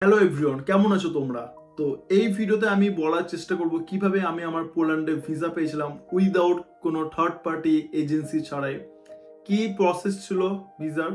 Hello everyone, কেমন আছো তোমরা? তো এই ভিডিওতে আমি বলার চেষ্টা করব কিভাবে আমি আমার পোল্যান্ডে ভিসা পেয়েছিলাম উইদাউট কোনো থার্ড পার্টি এজেন্সি ছাড়াই। কি প্রসেস ছিল ভিসার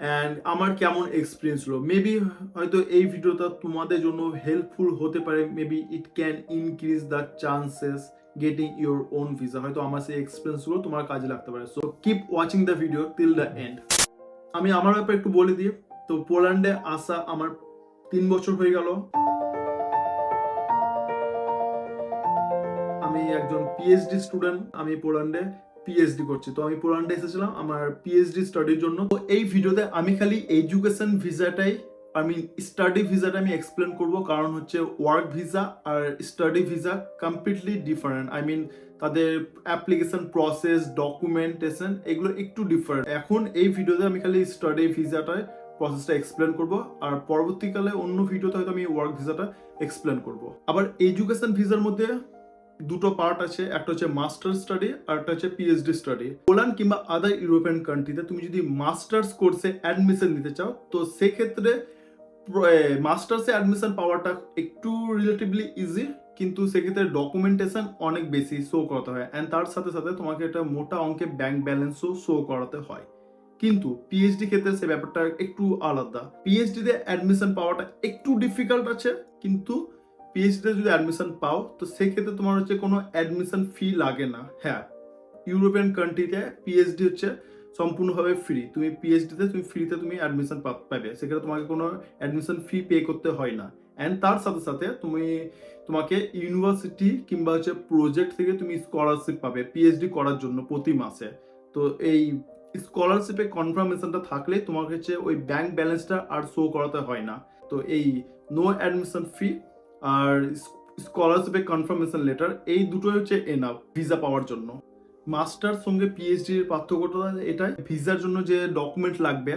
অ্যান্ড আমার কেমন এক্সপিরিয়েন্স ছিল। মেবি হয়তো এই ভিডিওটা তোমাদের জন্য হেল্পফুল হতে পারে। Maybe it can increase the chances getting your own visa. হয়তো আমার সেই এক্সপিরিয়েন্সগুলো তোমার কাজে লাগতে পারে। So keep watching the video till the end. আমি আমার ব্যাপারে একটু বলে দিই। তো পোল্যান্ডে আসা আমার 3 বছর হয়ে গেল। আমি একজন পিএইচডি স্টুডেন্ট। আমি পোল্যান্ডে পিএইচডি করছি। তো আমি পোল্যান্ডে এসেছিলাম আমার পিএইচডি স্টাডির জন্য। তো এই ভিডিওতে আমি খালি এডুকেশন ভিসাটাই স্টাডি ভিসাটা আমি এক্সপ্লেন করব, কারণ হচ্ছে ওয়ার্ক ভিসা আর স্টাডি ভিসা কমপ্লিটলি ডিফারেন্ট। তাদের অ্যাপ্লিকেশন প্রসেস, ডকুমেন্টেশন এগুলো একটু ডিফারেন্ট। এখন এই ভিডিওতে আমি খালি স্টাডি ভিসাটায় প্রসেসটা এক্সপ্লেন করব, আর পরবর্তীকালে অন্য ভিডিওতে হয়তো আমি ওয়ার্ক ভিসাটা এক্সপ্লেন করব। আবার এডুকেশন ভিসার মধ্যে দুটো পার্ট আছে, একটা হচ্ছে মাস্টার স্টাডি আর একটা হচ্ছে পিএইচডি স্টাডি। পোল্যান্ড কিংবা আদার ইউরোপিয়ান কান্ট্রিতে তুমি যদি মাস্টার্স কোর্সে অ্যাডমিশন নিতে চাও, তো সেক্ষেত্রে মাস্টার্সে অ্যাডমিশন পাওয়াটা একটু রিলেটিভলি ইজি, কিন্তু সেক্ষেত্রে ডকুমেন্টেশন অনেক বেশি শো করাতে হয়, অ্যান্ড তার সাথে সাথে তোমাকে একটা মোটা অঙ্কে ব্যাংক ব্যালেন্সও শো করাতে হয়। কিন্তু পিএইচডি ক্ষেত্রে সে ব্যাপারটা একটু আলাদা। পিএইচডি তে অ্যাডমিশন পাওয়াটা একটু ডিফিকাল্ট আছে, কিন্তু পিএইচডি যদি অ্যাডমিশন পাও তো সেক্ষেত্রে তোমার হচ্ছে কোনো অ্যাডমিশন ফি লাগে না। হ্যাঁ, ইউরোপিয়ান কান্ট্রিতে পিএইচডি হচ্ছে সম্পূর্ণভাবে ফ্রি। তুমি পিএইচডিতে তুমি ফ্রিতে তুমি অ্যাডমিশন পাবে, সেক্ষেত্রে তোমাকে কোনো অ্যাডমিশন ফি পে করতে হয় না। অ্যান্ড তার সাথে সাথে তোমাকে ইউনিভার্সিটি কিংবা হচ্ছে প্রজেক্ট থেকে তুমি স্কলারশিপ পাবে পিএইচডি করার জন্য প্রতি মাসে। তো এই স্কলারশিপে কনফার্মেশনটা থাকলে তোমাকে হচ্ছে ওই ব্যাংক ব্যালেন্সটা আর শো করাতে হয় না। তো এই নো অ্যাডমিশন ফি আর স্কলারশিপে কনফার্মেশন লেটার, এই দুটোই হচ্ছে এনাফ ভিসা পাওয়ার জন্য। মাস্টার সঙ্গে পিএইচডির পার্থক্যটা এটাই, ভিসার জন্য যে ডকুমেন্ট লাগবে,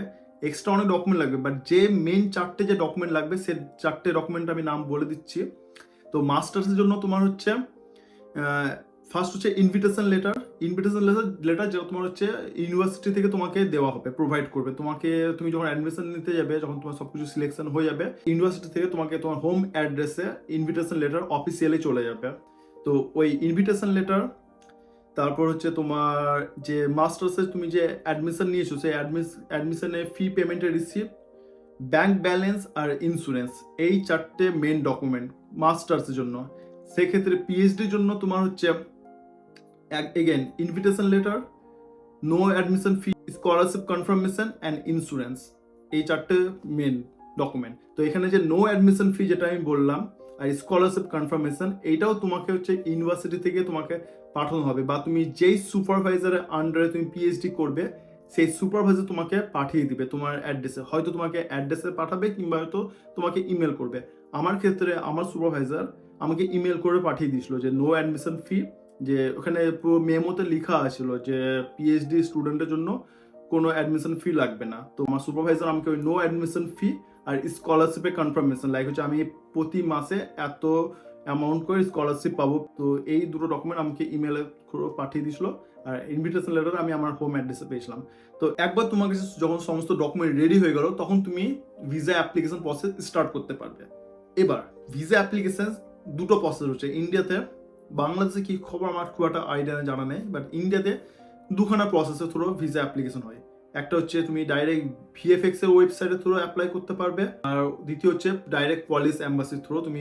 এক্সট্রা অনেক ডকুমেন্ট লাগবে, বাট যে মেন চারটে যে ডকুমেন্ট লাগবে সে চারটে ডকুমেন্ট আমি নাম বলে দিচ্ছি। তো মাস্টার্সের জন্য তোমার হচ্ছে ফার্স্ট হচ্ছে ইনভিটেশন লেটার যেটা তোমার হচ্ছে ইউনিভার্সিটি থেকে তোমাকে দেওয়া হবে, প্রোভাইড করবে তোমাকে। তুমি যখন অ্যাডমিশন নিতে যাবে, যখন তোমার সবকিছু সিলেকশন হয়ে যাবে, ইউনিভার্সিটি থেকে তোমাকে তোমার হোম অ্যাড্রেসে ইনভিটেশন লেটার অফিসিয়ালি চলে যাবে। তো ওই ইনভিটেশন লেটার, তারপর হচ্ছে তোমার যে মাস্টার্সে তুমি যে অ্যাডমিশন নিয়েছো সেই অ্যাডমিশনে ফি পেমেন্টের রিসিপ্ট, ব্যাংক ব্যালেন্স আর ইন্স্যুরেন্স, এই চারটে মেন ডকুমেন্ট মাস্টার্সের জন্য। সেক্ষেত্রে পিএইচডির জন্য তোমার হচ্ছে again invitation letter, no admission fee, scholarship confirmation and insurance, এই চারটে মেন ডকুমেন্ট। তো এখানে যে নো অ্যাডমিশন ফি যেটা আমি বললাম আর স্কলারশিপ কনফার্মেশন, এইটাও তোমাকে হচ্ছে ইউনিভার্সিটি থেকে তোমাকে পাঠানো হবে, বা তুমি যেই সুপারভাইজারের আন্ডারে তুমি পিএইচডি করবে সেই সুপারভাইজার তোমাকে পাঠিয়ে দিবে তোমার অ্যাড্রেসে। হয়তো তোমাকে অ্যাড্রেসে পাঠাবে কিংবা হয়তো তোমাকে ইমেল করবে। আমার ক্ষেত্রে আমার সুপারভাইজার আমাকে ইমেল করে পাঠিয়ে দিয়েছিল যে নো অ্যাডমিশন ফি, যে ওখানে পুরো মেমোতে লেখা আছিল যে পিএইচডি স্টুডেন্টের জন্য কোনো অ্যাডমিশন ফি লাগবে না। তো আমার সুপারভাইজার আমাকে ওই নো অ্যাডমিশন ফি আর স্কলারশিপের কনফার্মেশন, লাইক হচ্ছে আমি প্রতি মাসে এত অ্যামাউন্ট করে স্কলারশিপ পাবো, তো এই দুটো ডকুমেন্ট আমাকে ইমেলে পাঠিয়ে দিয়েছিল। আর ইনভিটেশন লেটার আমি আমার হোম অ্যাড্রেসে পেয়েছিলাম। তো একবার তোমার কাছে যখন সমস্ত ডকুমেন্ট রেডি হয়ে গেল, তখন তুমি ভিসা অ্যাপ্লিকেশন প্রসেস স্টার্ট করতে পারবে। এবার ভিসা অ্যাপ্লিকেশন দুটো প্রসেস হচ্ছে ইন্ডিয়াতে। বাংলাদেশে কি খবর আমার খুব একটা আইডিয়া জানা নেই, বাট ইন্ডিয়াতে দুখানা প্রসেসের থ্রু ভিসা অ্যাপ্লিকেশন হয়। একটা হচ্ছে তুমি ডাইরেক্ট ভিএফএক্স এর ওয়েবসাইটের থ্রু অ্যাপ্লাই করতে পারবে, আর দ্বিতীয় হচ্ছে ডাইরেক্ট পলিস এম্বাসির থ্রু তুমি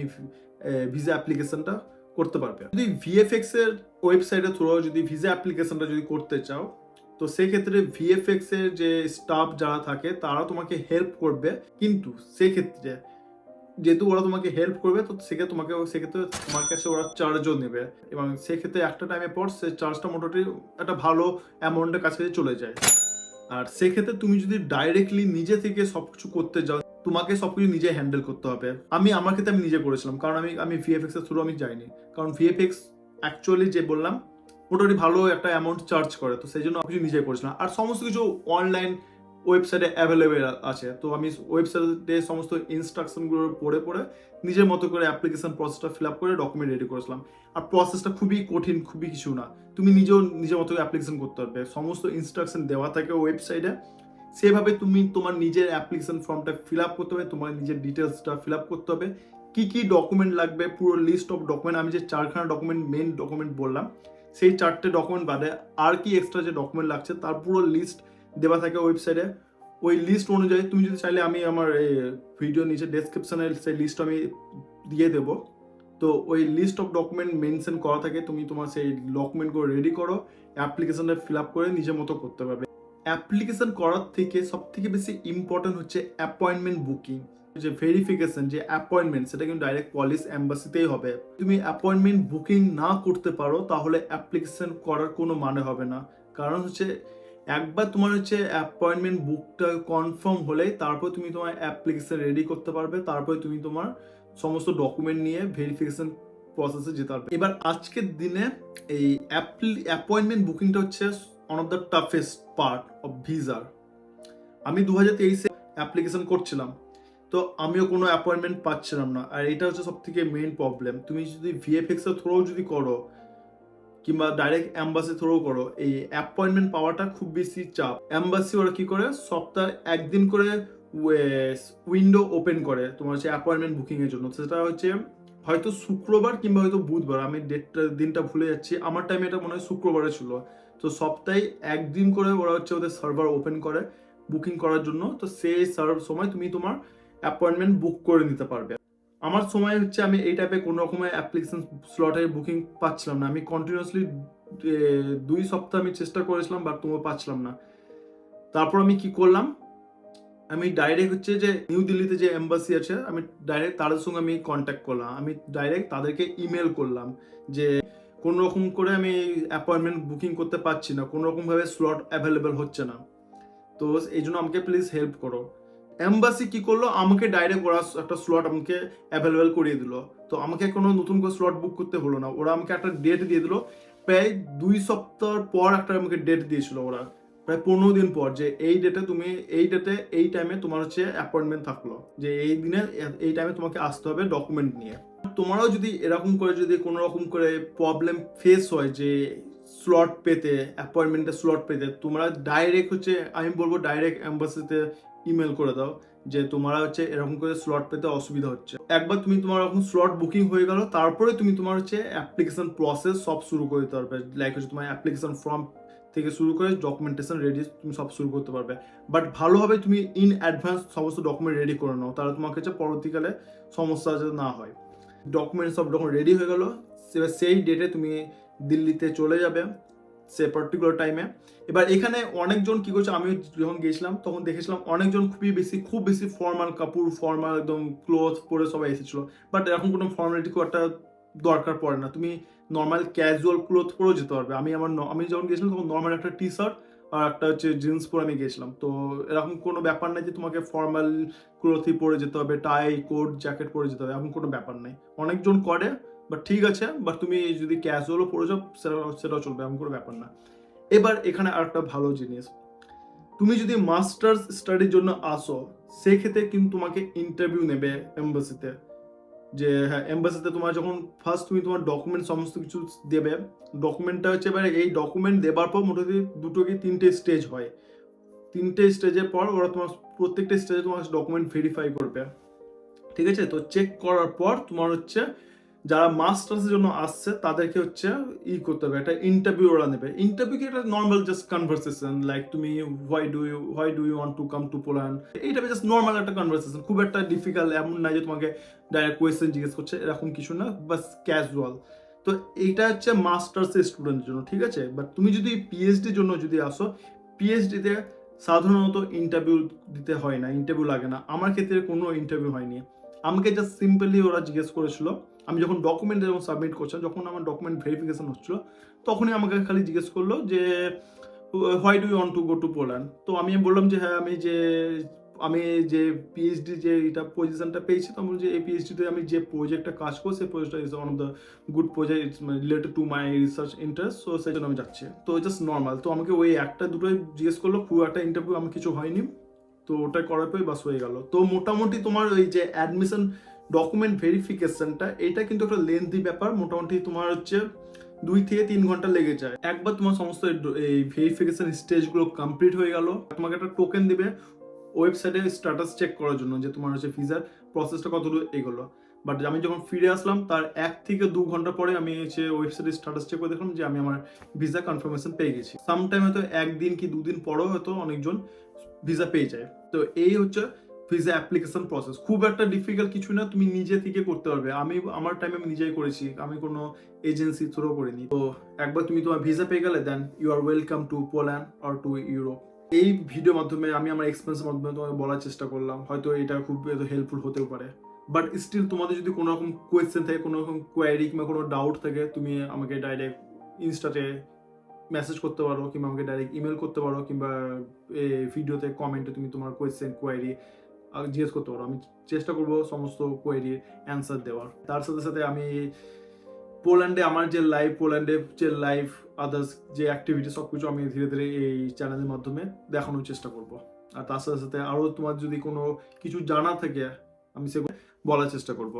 ভিসা অ্যাপ্লিকেশনটা করতে পারবে। যদি ভিএফএক্স এর ওয়েবসাইটের থ্রু যদি ভিসা অ্যাপ্লিকেশনটা যদি করতে চাও, তো সেক্ষেত্রে ভিএফএক্স এর যে স্টাফ যারা থাকে তারা তোমাকে হেল্প করবে, কিন্তু সেক্ষেত্রে যেহেতু ওরা তোমাকে হেল্প করবে, তো সেক্ষেত্রে তোমার কাছে ওরা চার্জও নেবে, এবং সেক্ষেত্রে একটা টাইমে পর সে চার্জটা মোটামুটি একটা ভালো অ্যামাউন্টের কাছে চলে যায়। আর সেক্ষেত্রে তুমি যদি ডাইরেক্টলি নিজে থেকে সবকিছু করতে যাও, তোমাকে সবকিছু নিজে হ্যান্ডেল করতে হবে। আমার ক্ষেত্রে আমি নিজে করেছিলাম, কারণ আমি ভিএফএক্স এর থ্রু আমি যাইনি, কারণ ভিএফএক্স অ্যাকচুয়ালি যে বললাম মোটামুটি ভালো একটা অ্যামাউন্ট চার্জ করে, তো সেই জন্য কিছু নিজে করেছিলাম। আর সমস্ত কিছু অনলাইন ওয়েবসাইটে অ্যাভেলেবেল আছে, তো আমি ওয়েবসাইটে সমস্ত ইনস্ট্রাকশনগুলো পড়ে পড়ে নিজের মতো করে অ্যাপ্লিকেশন প্রসেসটা ফিল আপ করে ডকুমেন্ট রেডি করেছিলাম। আর প্রসেসটা খুবই কঠিন, খুবই কিছু না, তুমি নিজের মতো অ্যাপ্লিকেশন করতে পারবে, সমস্ত ইনস্ট্রাকশন দেওয়া থাকে ওয়েবসাইটে, সেভাবে তুমি তোমার নিজের অ্যাপ্লিকেশন ফর্মটা ফিল আপ করতে হবে, তোমার নিজের ডিটেলসটা ফিল আপ করতে হবে, কি কি ডকুমেন্ট লাগবে পুরো লিস্ট অফ ডকুমেন্ট, আমি যে 4খানা ডকুমেন্ট মেন ডকুমেন্ট বললাম সেই 4টে ডকুমেন্ট বাদে আর কি এক্সট্রা যে ডকুমেন্ট লাগছে তার পুরো লিস্ট দেওয়া থাকে ওয়েবসাইটে। ওই লিস্ট অনুযায়ী তুমি যদি চাইলে আমি আমার এই ভিডিও নিচে ডেসক্রিপশনে সেই লিস্ট আমি দিয়ে দেবো। তো ওই লিস্ট অফ ডকুমেন্ট মেনশন করা থাকে, তুমি তোমার সেই ডকুমেন্টগুলো রেডি করো, অ্যাপ্লিকেশনটা ফিল আপ করে নিজের মতো করতে পারবে। অ্যাপ্লিকেশন করার থেকে সব থেকে বেশি ইম্পর্টেন্ট হচ্ছে অ্যাপয়েন্টমেন্ট বুকিং, যে ভেরিফিকেশন যে অ্যাপয়েন্টমেন্ট সেটা কিন্তু ডাইরেক্ট পলিস এম্বাসিতেই হবে। তুমি অ্যাপয়েন্টমেন্ট বুকিং না করতে পারো তাহলে অ্যাপ্লিকেশন করার কোনো মানে হবে না, কারণ হচ্ছে একবার তোমার হচ্ছে অ্যাপয়েন্টমেন্ট বুকটা কনফার্ম হলেই তারপর তুমি তোমার অ্যাপ্লিকেশন রেডি করতে পারবে, তারপরে তুমি তোমার সমস্ত ডকুমেন্ট নিয়ে ভেরিফিকেশন প্রসেসে যেতে পারবে। এবার আজকের দিনে এই অ্যাপয়েন্টমেন্ট বুকিংটা হচ্ছে one of the toughest part of ভিসার। আমি 2023-এ অ্যাপ্লিকেশন করছিলাম, তো আমিও কোনো অ্যাপয়েন্টমেন্ট পাচ্ছিলাম না, আর এটা হচ্ছে সব থেকে মেইন প্রবলেম। তুমি যদি ভিএফএক্স এর থ্রু যদি করো কিংবা ডাইরেক্ট অ্যাম্বাসি থ্রু করো, এই অ্যাপয়েন্টমেন্ট পাওয়াটা খুব বেশি চাপ। অ্যাম্বাসি ওরা কি করে সপ্তাহে একদিন করে উইন্ডো ওপেন করে তোমার হচ্ছে অ্যাপয়েন্টমেন্ট বুকিং এর জন্য, সেটা হচ্ছে হয়তো শুক্রবার কিংবা হয়তো বুধবার, আমি দিনটা ভুলে যাচ্ছি, আমার টাইমে এটা মনে হয় শুক্রবারে ছিল। তো সপ্তাহে একদিন করে ওরা হচ্ছে ওদের সার্ভার ওপেন করে বুকিং করার জন্য, তো সেই সময় তুমি তোমার অ্যাপয়েন্টমেন্ট বুক করে নিতে পারবে। আমার সময় হচ্ছে আমি এই টাইপে কোনো রকমের অ্যাপ্লিকেশন স্লটের বুকিং পাচ্ছিলাম না, আমি কন্টিনিউয়াসলি 2 সপ্তাহ আমি চেষ্টা করেছিলাম বাট তোমার পাচ্ছিলাম না। তারপর আমি কি করলাম, আমি ডাইরেক্ট হচ্ছে যে নিউ দিল্লিতে যে এম্বাসি আছে আমি ডাইরেক্ট তাদের সঙ্গে আমি কন্ট্যাক্ট করলাম, আমি ডাইরেক্ট তাদেরকে ইমেল করলাম যে কোনো রকম করে আমি অ্যাপয়েন্টমেন্ট বুকিং করতে পারছি না, কোনো রকমভাবে স্লট অ্যাভেলেবেল হচ্ছে না, তো এই জন্য আমাকে প্লিজ হেল্প করো। এম্বাসি কি করলো, আমাকে ডাইরেক্ট ওরা একটা স্লট আমাকে অ্যাভেলেবেল করিয়ে দিল, তো আমাকে কোনো নতুন করে স্লট বুক করতে হলো না, ওরা আমাকে একটা ডেট দিয়ে দিল। প্রায় 2 সপ্তাহ পর একটা আমাকে ডেট দিয়েছিল ওরা, প্রায় 15 দিন পর, যে এই ডেটে তুমি এই ডেটে এই টাইমে তোমার হচ্ছে অ্যাপয়েন্টমেন্ট থাকলো, যে এই দিনে এই টাইমে তোমাকে আসতে হবে ডকুমেন্ট নিয়ে। তোমারও যদি এরকম করে যদি কোনো রকম করে প্রবলেম ফেস হয় যে স্লট পেতে, অ্যাপয়েন্টমেন্টের স্লট পেতে, তোমরা ডাইরেক্ট হচ্ছে আমি বলবো ডাইরেক্ট এম্বাসিতে ইমেল করে দাও যে তোমরা হচ্ছে এরকম করে স্লট পেতে অসুবিধা হচ্ছে। একবার তুমি তোমার এরকম স্লট বুকিং হয়ে গেল, তারপরে তুমি তোমার হচ্ছে অ্যাপ্লিকেশন প্রসেস সব শুরু করে দিতে পারবে, লাইক হচ্ছে তোমার অ্যাপ্লিকেশন ফর্ম থেকে শুরু করে ডকুমেন্টেশন রেডি তুমি সব শুরু করতে পারবে। বাট ভালোভাবে তুমি ইন অ্যাডভান্স সমস্ত ডকুমেন্ট রেডি করে নাও, তাহলে তোমাকে হচ্ছে পরবর্তীকালে সমস্যা যাতে না হয়। ডকুমেন্ট সব যখন রেডি হয়ে গেল, সেই ডেটে তুমি দিল্লিতে চলে যাবে সে পার্টিকুলার টাইমে। এবার এখানে অনেকজন কি করছে, আমি যখন গেছিলাম তখন দেখেছিলাম অনেকজন খুব বেশি ফর্মাল কাপড়, ফর্মাল একদম ক্লোথ পরে সবাই এসেছিল, বাট এরকম কোনো ফর্মালিটি খুব একটা দরকার পড়ে না, তুমি নর্মাল ক্যাজুয়াল ক্লোথ পরেও যেতে পারবে। আমি যখন গেছিলাম তখন নর্মাল একটা টি শার্ট আর একটা হচ্ছে জিন্স পরে আমি গেছিলাম, তো এরকম কোনো ব্যাপার নাই যে তোমাকে ফর্মাল ক্লোথই পরে যেতে হবে, টাই কোট জ্যাকেট পরে যেতে হবে, এরকম কোনো ব্যাপার নেই। অনেকজন করে বাট ঠিক আছে, বাট তুমি যদি ক্যাজুয়ালও পরে যাও সেটাও চলবে, এমন কোনো ব্যাপার না। এবার এখানে আরেকটা ভালো জিনিস, তুমি যদি মাস্টার্স স্টাডির জন্য আসো সেক্ষেত্রে কিন্তু তোমাকে ইন্টারভিউ নেবে এম্বাসিতে, যে হ্যাঁ এম্বাসিতে তোমার যখন ফার্স্ট তুমি তোমার ডকুমেন্ট সমস্ত কিছু দেবে, ডকুমেন্টটা হচ্ছে এবারে এই ডকুমেন্ট দেবার পর মোটামুটি 2 কি 3টে স্টেজ হয়, 3টে স্টেজের পর ওরা তোমার প্রত্যেকটা স্টেজে তোমার ডকুমেন্ট ভেরিফাই করবে, ঠিক আছে। তো চেক করার পর তোমার হচ্ছে যারা মাস্টার্সের জন্য আসছে তাদেরকে হচ্ছে করতে হবে, একটা ইন্টারভিউ ওরা নেবে। ইন্টারভিউ কি, এটা নর্মাল জাস্ট কনভারসেশন, লাইক তুমি why do you want to come to Poland, এইটা জাস্ট নর্মাল একটা কনভারসেশন, খুব একটা ডিফিকাল্ট এমন নাই যে তোমাকে ডাইরেক্ট কোয়েশ্চেন জিজ্ঞেস করছে, এরকম কিছু না, বাস ক্যাজুয়াল। তো এইটা হচ্ছে মাস্টার্সের স্টুডেন্টের জন্য, ঠিক আছে। বাট তুমি যদি পিএইচডির জন্য যদি আসো, পিএইচডিতে সাধারণত ইন্টারভিউ দিতে হয় না, ইন্টারভিউ লাগে না, আমার ক্ষেত্রে কোনো ইন্টারভিউ হয়নি। আমাকে জাস্ট সিম্পলি ওরা জিজ্ঞেস করেছিল, আমি যখন ডকুমেন্ট যখন সাবমিট করছিলাম, যখন আমার ডকুমেন্ট ভেরিফিকেশন হচ্ছিল, তখনই আমাকে খালি জিজ্ঞেস করলো যে why do you want to go to Poland. তো আমি বললাম যে হ্যাঁ আমি যে পিএইচডি যে এটা পজিশনটা পেয়েছি, তো আমি বলছি এই পিএইচডিতে আমি যে প্রজেক্টটা কাজ করছি সেই প্রজেক্টটা is one of the good project, it's related to my research interest, so সেই জন্য আমি যাচ্ছি। তো জাস্ট নর্মাল, তো আমাকে ওই একটা দুটোই জিজ্ঞেস করলো, খুব একটা ইন্টারভিউ আমি কিছু হয়নি, তো ওটা করার পরে বাস হয়ে গেল। তো মোটামুটি তোমার ওই যে অ্যাডমিশন ডকুমেন্ট ভেরিফিকেশনটা এটা কিন্তু একটা লেন্থি ব্যাপার, মোটামুটি তোমার হচ্ছে 2 থেকে 3 ঘন্টা লেগে যায়। একবার তোমার সমস্ত এই ভেরিফিকেশন স্টেজগুলো কমপ্লিট হয়ে গেল, তোমাকে একটা টোকেন দিবে ওয়েবসাইটে স্ট্যাটাস চেক করার জন্য যে তোমার হচ্ছে ভিসার প্রসেসটা কতদূর এগোলো। বাট আমি যখন ফিরে আসলাম তার 1 থেকে 2 ঘন্টা পরে আমি হচ্ছে ওয়েবসাইটে স্ট্যাটাস চেক করে দেখলাম যে আমি আমার ভিসা কনফার্মেশন পেয়ে গেছি। সামটাইম হয়তো 1 দিন কি 2 দিন পরেও হয়তো অনেকজন ভিসা পেয়ে যায়। তো এই হচ্ছে ভিসা অ্যাপ্লিকেশন প্রসেস। খুব একটা ডিফিকাল্ট কিছু না, তুমি নিজে থেকে করতে পারবে। আমি আমার টাইমে আমি নিজেই করেছি, আমি কোনো এজেন্সি থ্রু করিনি। তো একবার তুমি তোমার ভিসা পেয়ে গেলে then you are welcome to Poland or to Europe. এই ভিডিওর মাধ্যমে আমি আমার এক্সপিরিয়েন্সের মাধ্যমে তোমাকে বলার চেষ্টা করলাম, হয়তো এটা খুব হেল্পফুল হতেও পারে। বাট স্টিল তোমাদের যদি কোনো রকম কোয়েশ্চেন থাকে, কোনো রকম কোয়ারি কিংবা কোনো ডাউট থাকে, তুমি আমাকে ডাইরেক্ট ইনস্টাতে মেসেজ করতে পারো কিংবা আমাকে ডাইরেক্ট ইমেল করতে পারো কিংবা ভিডিওতে কমেন্টে তুমি তোমার কোয়েশ্চেন কোয়ারি জিজ্ঞেস করতে পারো। আমি চেষ্টা করবো সমস্ত কোয়েরির অ্যান্সার দেওয়ার। তার সাথে সাথে আমি পোল্যান্ডে আমার যে লাইভ, পোল্যান্ডে যে লাইভ আদার্স যে অ্যাক্টিভিটি সব কিছু আমি ধীরে ধীরে এই চ্যানেলের মাধ্যমে দেখানোর চেষ্টা করব। আর তার সাথে সাথে আরও তোমার যদি কোনো কিছু জানা থাকে আমি সেগুলো বলার চেষ্টা করব।